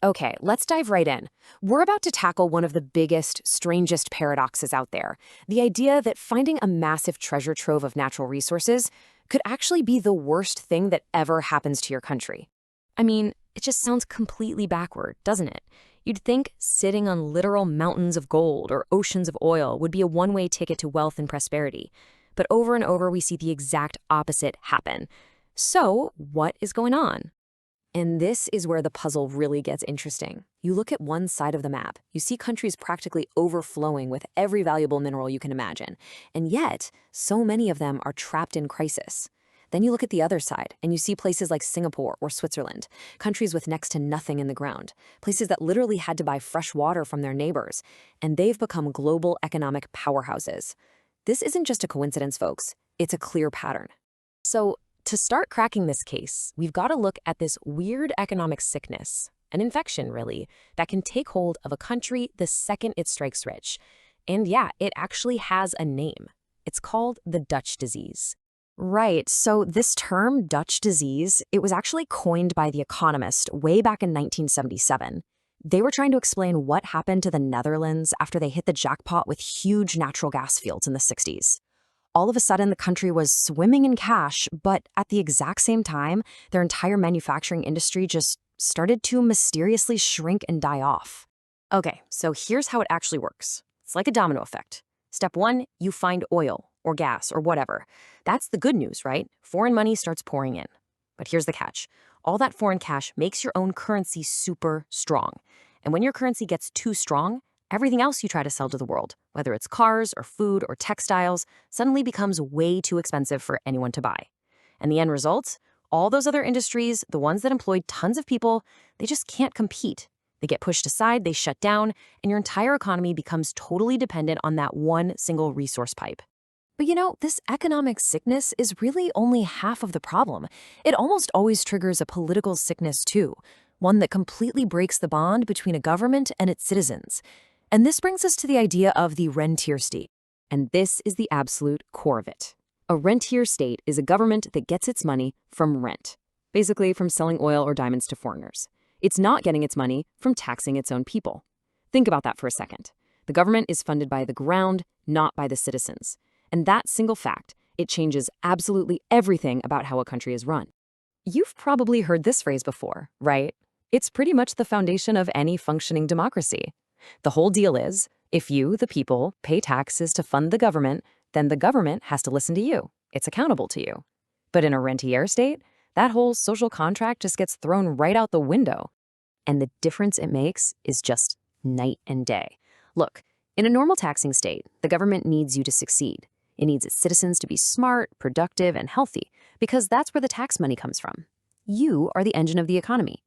Okay, let's dive right in. We're about to tackle one of the biggest, strangest paradoxes out there. The idea that finding a massive treasure trove of natural resources could actually be the worst thing that ever happens to your country. I mean, it just sounds completely backward, doesn't it? You'd think sitting on literal mountains of gold or oceans of oil would be a one-way ticket to wealth and prosperity. But over and over, we see the exact opposite happen. So, what is going on? And this is where the puzzle really gets interesting. You look at one side of the map, you see countries practically overflowing with every valuable mineral you can imagine, and yet so many of them are trapped in crisis. Then you look at the other side, and you see places like Singapore or Switzerland, countries with next to nothing in the ground, places that literally had to buy fresh water from their neighbors, and they've become global economic powerhouses. This isn't just a coincidence, folks. It's a clear pattern. So, to start cracking this case, we've got to look at this weird economic sickness, an infection really, that can take hold of a country the second it strikes rich. And yeah, it actually has a name. It's called the Dutch disease. Right, so this term, Dutch disease, it was actually coined by The Economist way back in 1977. They were trying to explain what happened to the Netherlands after they hit the jackpot with huge natural gas fields in the 60s. All of a sudden, the country was swimming in cash, but at the exact same time, their entire manufacturing industry just started to mysteriously shrink and die off. Okay, so here's how it actually works. It's like a domino effect. Step one, you find oil or gas or whatever. That's the good news, right? Foreign money starts pouring in. But here's the catch. All that foreign cash makes your own currency super strong. And when your currency gets too strong, everything else you try to sell to the world, whether it's cars or food or textiles, suddenly becomes way too expensive for anyone to buy. And the end result? All those other industries, the ones that employed tons of people, they just can't compete. They get pushed aside, they shut down, and your entire economy becomes totally dependent on that one single resource pipe. But this economic sickness is really only half of the problem. It almost always triggers a political sickness too, one that completely breaks the bond between a government and its citizens. And this brings us to the idea of the rentier state. And this is the absolute core of it. A rentier state is a government that gets its money from rent, basically from selling oil or diamonds to foreigners. It's not getting its money from taxing its own people. Think about that for a second. The government is funded by the ground, not by the citizens. And that single fact, it changes absolutely everything about how a country is run. You've probably heard this phrase before, right? It's pretty much the foundation of any functioning democracy. The whole deal is, if you, the people, pay taxes to fund the government, then the government has to listen to you. It's accountable to you. But in a rentier state, that whole social contract just gets thrown right out the window. And the difference it makes is just night and day. Look, in a normal taxing state, the government needs you to succeed. It needs its citizens to be smart, productive, and healthy, because that's where the tax money comes from. You are the engine of the economy.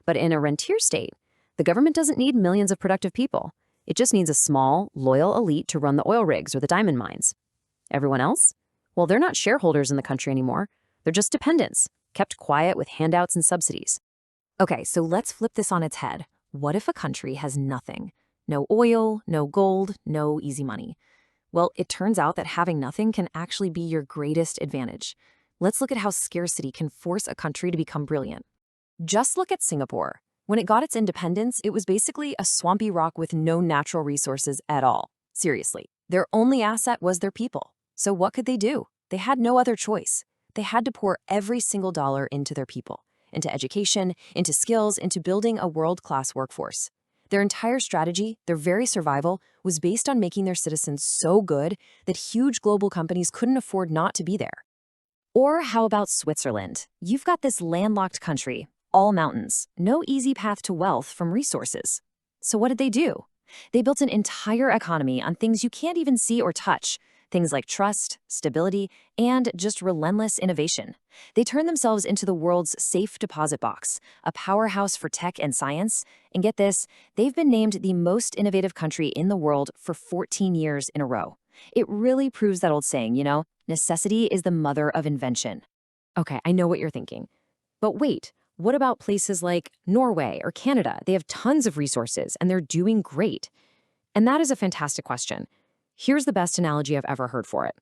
But in a rentier state, the government doesn't need millions of productive people. It just needs a small, loyal elite to run the oil rigs or the diamond mines. Everyone else? Well, they're not shareholders in the country anymore. They're just dependents, kept quiet with handouts and subsidies. Okay, so let's flip this on its head. What if a country has nothing? No oil, no gold, no easy money. Well, it turns out that having nothing can actually be your greatest advantage. Let's look at how scarcity can force a country to become brilliant. Just look at Singapore. When it got its independence, it was basically a swampy rock with no natural resources at all. Seriously. Their only asset was their people. So what could they do? They had no other choice. They had to pour every single dollar into their people, into education, into skills, into building a world-class workforce. Their entire strategy, their very survival, was based on making their citizens so good that huge global companies couldn't afford not to be there. Or how about Switzerland? You've got this landlocked country, all mountains, no easy path to wealth from resources. So what did they do? They built an entire economy on things you can't even see or touch, things like trust, stability, and just relentless innovation. They turned themselves into the world's safe deposit box, a powerhouse for tech and science. And get this, they've been named the most innovative country in the world for 14 years in a row. It really proves that old saying, necessity is the mother of invention. Okay, I know what you're thinking. But wait, what about places like Norway or Canada? They have tons of resources and they're doing great. And that is a fantastic question. Here's the best analogy I've ever heard for it.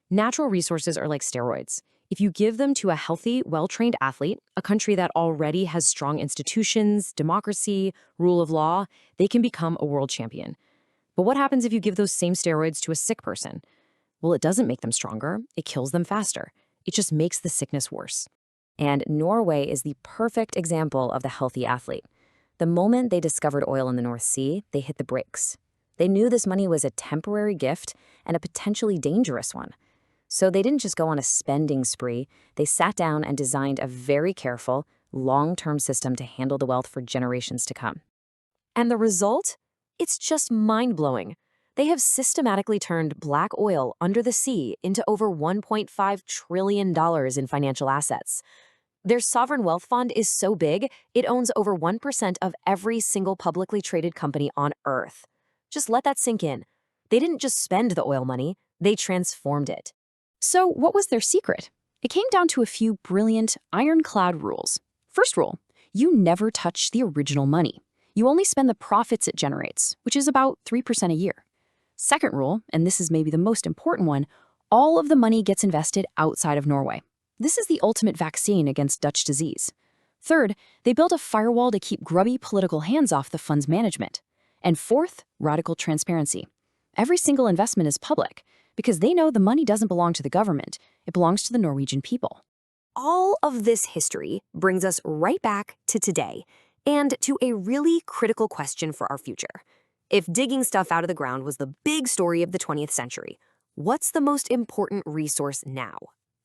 Natural resources are like steroids. If you give them to a healthy, well-trained athlete, a country that already has strong institutions, democracy, rule of law, they can become a world champion. But what happens if you give those same steroids to a sick person? Well, it doesn't make them stronger. It kills them faster. It just makes the sickness worse. And Norway is the perfect example of the healthy athlete. The moment they discovered oil in the North Sea, they hit the brakes. They knew this money was a temporary gift and a potentially dangerous one. So they didn't just go on a spending spree. They sat down and designed a very careful, long-term system to handle the wealth for generations to come. And the result? It's just mind-blowing. They have systematically turned black oil under the sea into over $1.5 trillion in financial assets. Their sovereign wealth fund is so big, it owns over 1% of every single publicly traded company on Earth. Just let that sink in. They didn't just spend the oil money, they transformed it. So what was their secret? It came down to a few brilliant, ironclad rules. First rule, you never touch the original money. You only spend the profits it generates, which is about 3% a year. Second rule, and this is maybe the most important one, all of the money gets invested outside of Norway. This is the ultimate vaccine against Dutch disease. Third, they built a firewall to keep grubby political hands off the fund's management. And fourth, radical transparency. Every single investment is public, because they know the money doesn't belong to the government, it belongs to the Norwegian people. All of this history brings us right back to today, and to a really critical question for our future. If digging stuff out of the ground was the big story of the 20th century, what's the most important resource now?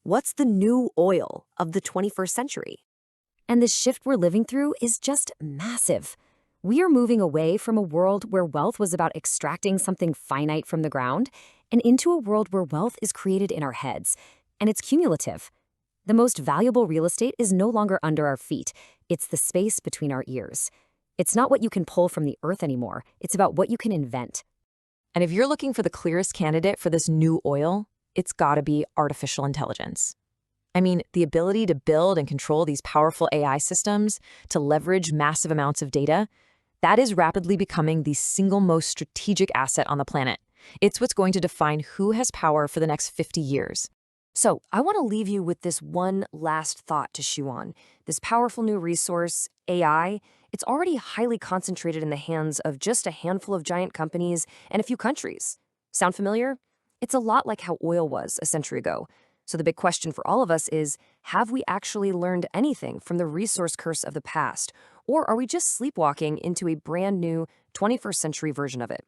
What's the new oil of the 21st century? And the shift we're living through is just massive. We are moving away from a world where wealth was about extracting something finite from the ground and into a world where wealth is created in our heads, and it's cumulative. The most valuable real estate is no longer under our feet. It's the space between our ears. It's not what you can pull from the earth anymore. It's about what you can invent. And if you're looking for the clearest candidate for this new oil, it's gotta be artificial intelligence. I mean, the ability to build and control these powerful AI systems, to leverage massive amounts of data, that is rapidly becoming the single most strategic asset on the planet. It's what's going to define who has power for the next 50 years. So I want to leave you with this one last thought to chew on. This powerful new resource, AI, it's already highly concentrated in the hands of just a handful of giant companies and a few countries. Sound familiar? It's a lot like how oil was a century ago. So the big question for all of us is, have we actually learned anything from the resource curse of the past? Or are we just sleepwalking into a brand new 21st century version of it?